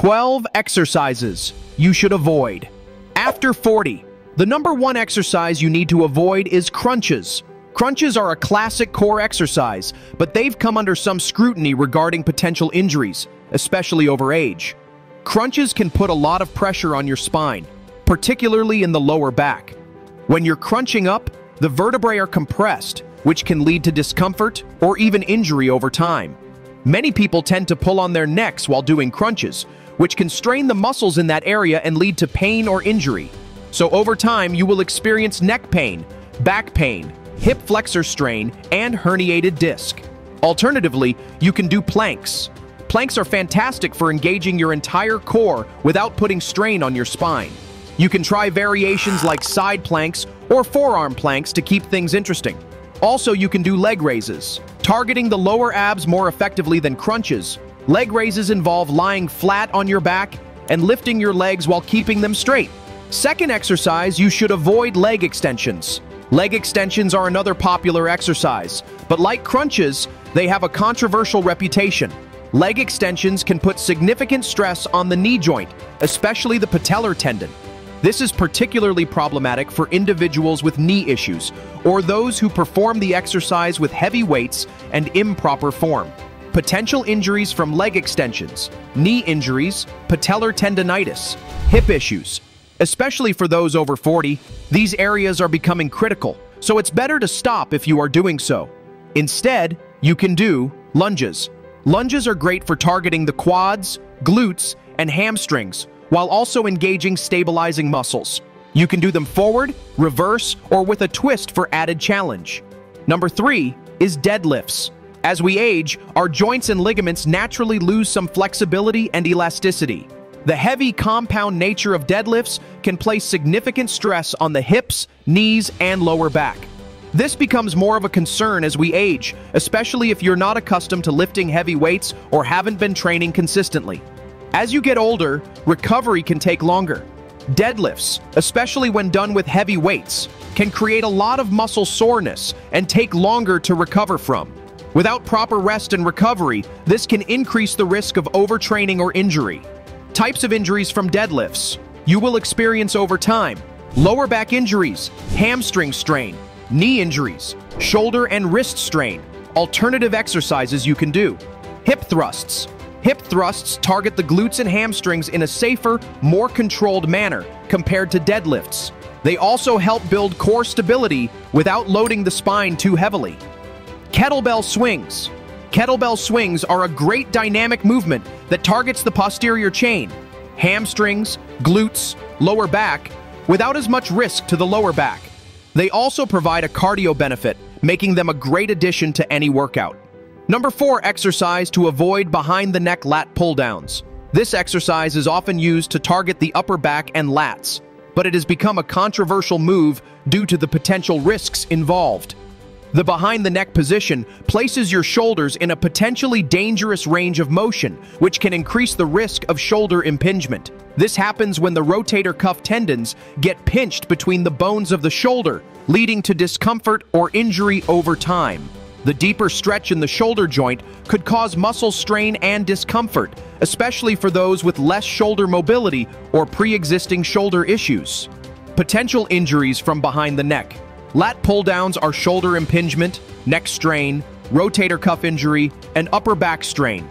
12 exercises you should avoid. After 40, the number one exercise you need to avoid is crunches. Crunches are a classic core exercise, but they've come under some scrutiny regarding potential injuries, especially over age. Crunches can put a lot of pressure on your spine, particularly in the lower back. When you're crunching up, the vertebrae are compressed, which can lead to discomfort or even injury over time. Many people tend to pull on their necks while doing crunches, which can strain the muscles in that area and lead to pain or injury. So over time, you will experience neck pain, back pain, hip flexor strain, and herniated disc. Alternatively, you can do planks. Planks are fantastic for engaging your entire core without putting strain on your spine. You can try variations like side planks or forearm planks to keep things interesting. Also, you can do leg raises, targeting the lower abs more effectively than crunches. Leg raises involve lying flat on your back and lifting your legs while keeping them straight. Second exercise, you should avoid leg extensions. Leg extensions are another popular exercise, but like crunches, they have a controversial reputation. Leg extensions can put significant stress on the knee joint, especially the patellar tendon. This is particularly problematic for individuals with knee issues or those who perform the exercise with heavy weights and improper form. Potential injuries from leg extensions, knee injuries, patellar tendonitis, hip issues. Especially for those over 40, these areas are becoming critical, so it's better to stop if you are doing so. Instead, you can do lunges. Lunges are great for targeting the quads, glutes, and hamstrings, while also engaging stabilizing muscles. You can do them forward, reverse, or with a twist for added challenge. Number 3 is deadlifts. As we age, our joints and ligaments naturally lose some flexibility and elasticity. The heavy compound nature of deadlifts can place significant stress on the hips, knees, and lower back. This becomes more of a concern as we age, especially if you're not accustomed to lifting heavy weights or haven't been training consistently. As you get older, recovery can take longer. Deadlifts, especially when done with heavy weights, can create a lot of muscle soreness and take longer to recover from. Without proper rest and recovery, this can increase the risk of overtraining or injury. Types of injuries from deadlifts you will experience over time: lower back injuries, hamstring strain, knee injuries, shoulder and wrist strain. Alternative exercises you can do: hip thrusts. Hip thrusts target the glutes and hamstrings in a safer, more controlled manner compared to deadlifts. They also help build core stability without loading the spine too heavily. Kettlebell swings. Kettlebell swings are a great dynamic movement that targets the posterior chain, hamstrings, glutes, lower back, without as much risk to the lower back. They also provide a cardio benefit, making them a great addition to any workout. Number 4 exercise to avoid: behind the neck lat pull downs. This exercise is often used to target the upper back and lats, but it has become a controversial move due to the potential risks involved. The behind the neck position places your shoulders in a potentially dangerous range of motion, which can increase the risk of shoulder impingement. This happens when the rotator cuff tendons get pinched between the bones of the shoulder, leading to discomfort or injury over time. The deeper stretch in the shoulder joint could cause muscle strain and discomfort, especially for those with less shoulder mobility or pre-existing shoulder issues. Potential injuries from behind the neck: lat pull-downs are shoulder impingement, neck strain, rotator cuff injury, and upper back strain.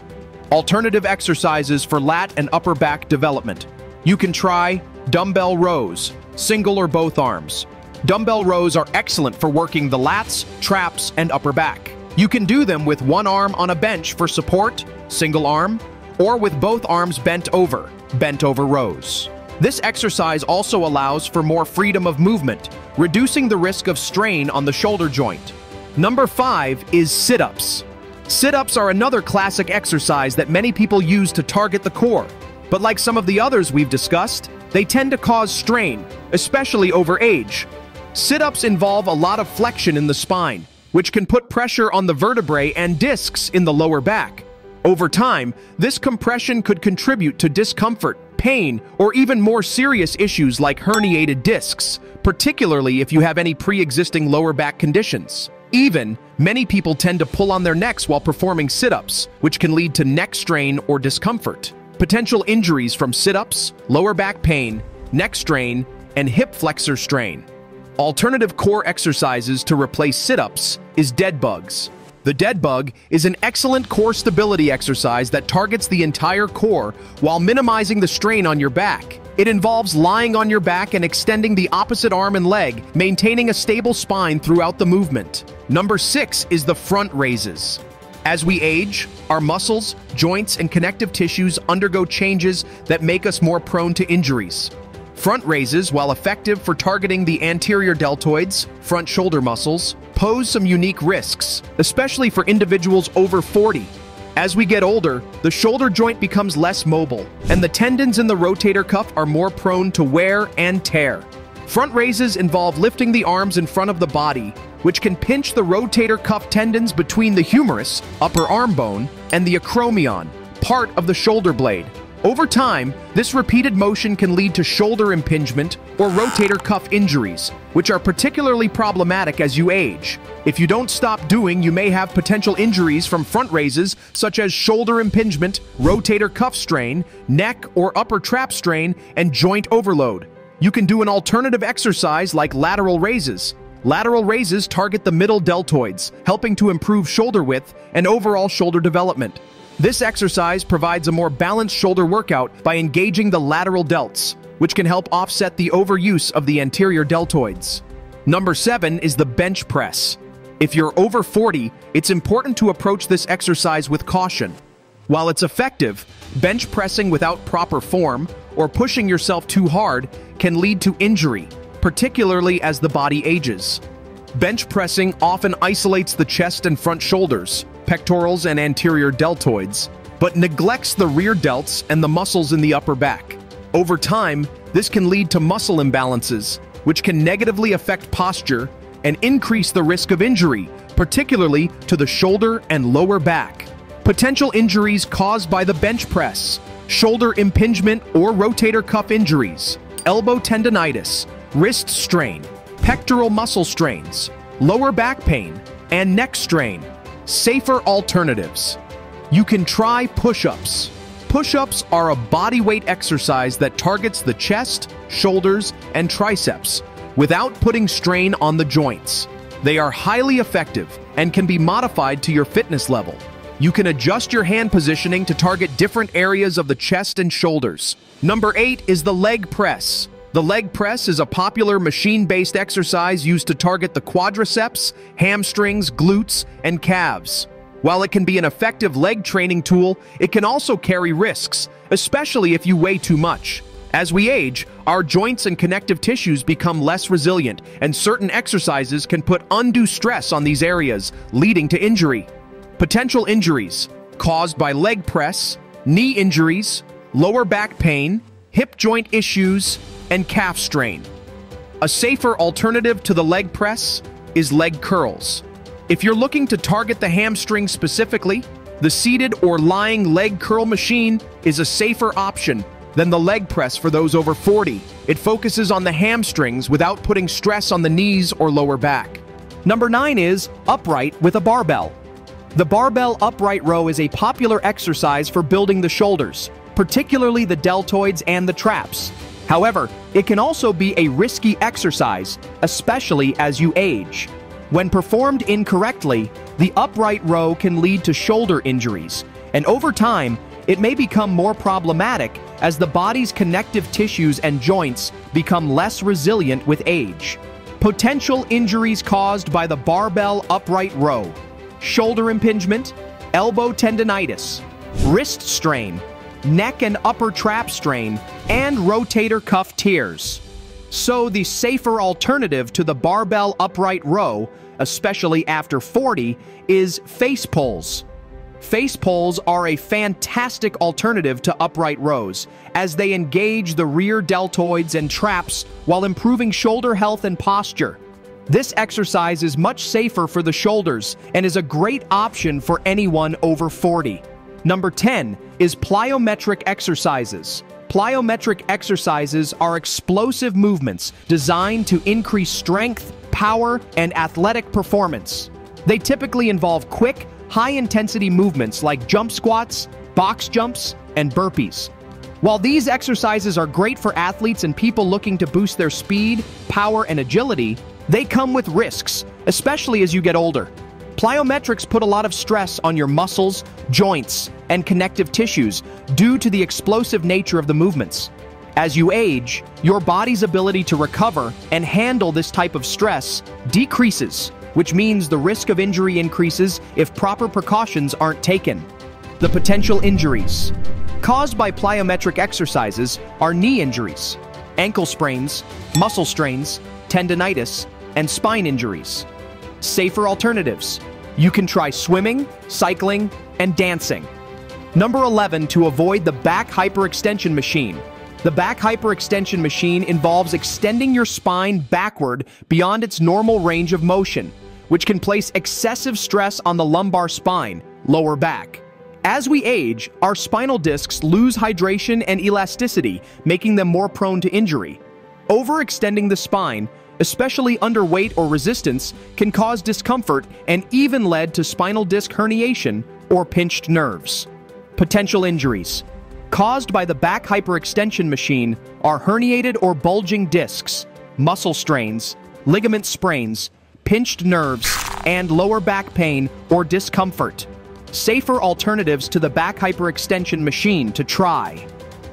Alternative exercises for lat and upper back development: you can try dumbbell rows, single or both arms. Dumbbell rows are excellent for working the lats, traps, and upper back. You can do them with one arm on a bench for support, single arm, or with both arms bent over rows. This exercise also allows for more freedom of movement, reducing the risk of strain on the shoulder joint. Number 5 is sit-ups. Sit-ups are another classic exercise that many people use to target the core. But like some of the others we've discussed, they tend to cause strain, especially over age. Sit-ups involve a lot of flexion in the spine, which can put pressure on the vertebrae and discs in the lower back. Over time, this compression could contribute to discomfort, pain, or even more serious issues like herniated discs, particularly if you have any pre-existing lower back conditions. Even, many people tend to pull on their necks while performing sit-ups, which can lead to neck strain or discomfort. Potential injuries from sit-ups, lower back pain, neck strain, and hip flexor strain. Alternative core exercises to replace sit-ups is dead bugs. The dead bug is an excellent core stability exercise that targets the entire core while minimizing the strain on your back. It involves lying on your back and extending the opposite arm and leg, maintaining a stable spine throughout the movement. Number 6 is the front raises. As we age, our muscles, joints, and connective tissues undergo changes that make us more prone to injuries. Front raises, while effective for targeting the anterior deltoids, front shoulder muscles, pose some unique risks, especially for individuals over 40. As we get older, the shoulder joint becomes less mobile, and the tendons in the rotator cuff are more prone to wear and tear. Front raises involve lifting the arms in front of the body, which can pinch the rotator cuff tendons between the humerus, upper arm bone, and the acromion, part of the shoulder blade. Over time, this repeated motion can lead to shoulder impingement or rotator cuff injuries, which are particularly problematic as you age. If you don't stop doing, you may have potential injuries from front raises such as shoulder impingement, rotator cuff strain, neck or upper trap strain, and joint overload. You can do an alternative exercise like lateral raises. Lateral raises target the middle deltoids, helping to improve shoulder width and overall shoulder development. This exercise provides a more balanced shoulder workout by engaging the lateral delts, which can help offset the overuse of the anterior deltoids. Number 7 is the bench press. If you're over 40, it's important to approach this exercise with caution. While it's effective, bench pressing without proper form or pushing yourself too hard can lead to injury, particularly as the body ages. Bench pressing often isolates the chest and front shoulders, pectorals and anterior deltoids, but neglects the rear delts and the muscles in the upper back. Over time, this can lead to muscle imbalances, which can negatively affect posture and increase the risk of injury, particularly to the shoulder and lower back. Potential injuries caused by the bench press: shoulder impingement or rotator cuff injuries, elbow tendonitis, wrist strain, pectoral muscle strains, lower back pain, and neck strain. Safer alternatives. You can try push-ups. Push-ups are a bodyweight exercise that targets the chest, shoulders, and triceps without putting strain on the joints. They are highly effective and can be modified to your fitness level. You can adjust your hand positioning to target different areas of the chest and shoulders. Number 8 is the leg press. The leg press is a popular machine-based exercise used to target the quadriceps, hamstrings, glutes, and calves. While it can be an effective leg training tool, it can also carry risks, especially if you weigh too much. As we age, our joints and connective tissues become less resilient, and certain exercises can put undue stress on these areas, leading to injury. Potential injuries caused by leg press, knee injuries, lower back pain, hip joint issues, and calf strain. A safer alternative to the leg press is leg curls. If you're looking to target the hamstring specifically, the seated or lying leg curl machine is a safer option than the leg press for those over 40. It focuses on the hamstrings without putting stress on the knees or lower back. Number 9 is upright with a barbell. The barbell upright row is a popular exercise for building the shoulders, particularly the deltoids and the traps. However, it can also be a risky exercise, especially as you age. When performed incorrectly, the upright row can lead to shoulder injuries, and over time, it may become more problematic as the body's connective tissues and joints become less resilient with age. Potential injuries caused by the barbell upright row: shoulder impingement, elbow tendonitis, wrist strain, neck and upper trap strain, and rotator cuff tears. So the safer alternative to the barbell upright row, especially after 40, is face pulls. Face pulls are a fantastic alternative to upright rows, as they engage the rear deltoids and traps while improving shoulder health and posture. This exercise is much safer for the shoulders and is a great option for anyone over 40. Number 10 is plyometric exercises. Plyometric exercises are explosive movements designed to increase strength, power, and athletic performance. They typically involve quick, high-intensity movements like jump squats, box jumps, and burpees. While these exercises are great for athletes and people looking to boost their speed, power, and agility, they come with risks, especially as you get older. Plyometrics put a lot of stress on your muscles, joints, and connective tissues due to the explosive nature of the movements. As you age, your body's ability to recover and handle this type of stress decreases, which means the risk of injury increases if proper precautions aren't taken. The potential injuries caused by plyometric exercises are knee injuries, ankle sprains, muscle strains, tendinitis, and spine injuries. Safer alternatives. You can try swimming, cycling, and dancing. Number 11, to avoid the back hyperextension machine. The back hyperextension machine involves extending your spine backward beyond its normal range of motion, which can place excessive stress on the lumbar spine, lower back. As we age, our spinal discs lose hydration and elasticity, making them more prone to injury. Overextending the spine, especially under weight or resistance, can cause discomfort and even lead to spinal disc herniation or pinched nerves. Potential injuries caused by the back hyperextension machine are herniated or bulging discs, muscle strains, ligament sprains, pinched nerves, and lower back pain or discomfort. Safer alternatives to the back hyperextension machine to try.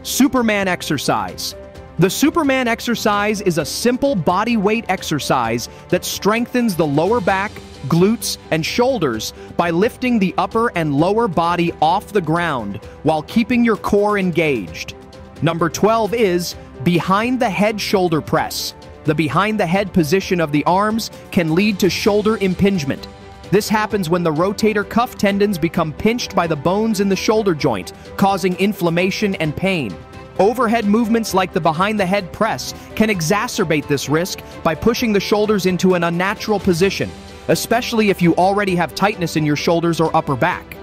Superman exercise. The Superman exercise is a simple body weight exercise that strengthens the lower back, glutes, and shoulders by lifting the upper and lower body off the ground while keeping your core engaged. Number 12 is behind the head shoulder press. The behind the head position of the arms can lead to shoulder impingement. This happens when the rotator cuff tendons become pinched by the bones in the shoulder joint, causing inflammation and pain. Overhead movements like the behind-the-head press can exacerbate this risk by pushing the shoulders into an unnatural position, especially if you already have tightness in your shoulders or upper back.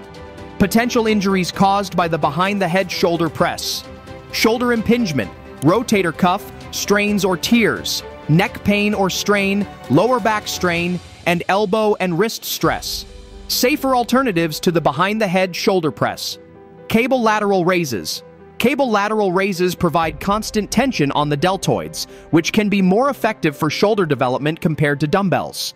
Potential injuries caused by the behind-the-head shoulder press. Shoulder impingement, rotator cuff, strains or tears, neck pain or strain, lower back strain, and elbow and wrist stress. Safer alternatives to the behind-the-head shoulder press. Cable lateral raises. Cable lateral raises provide constant tension on the deltoids, which can be more effective for shoulder development compared to dumbbells.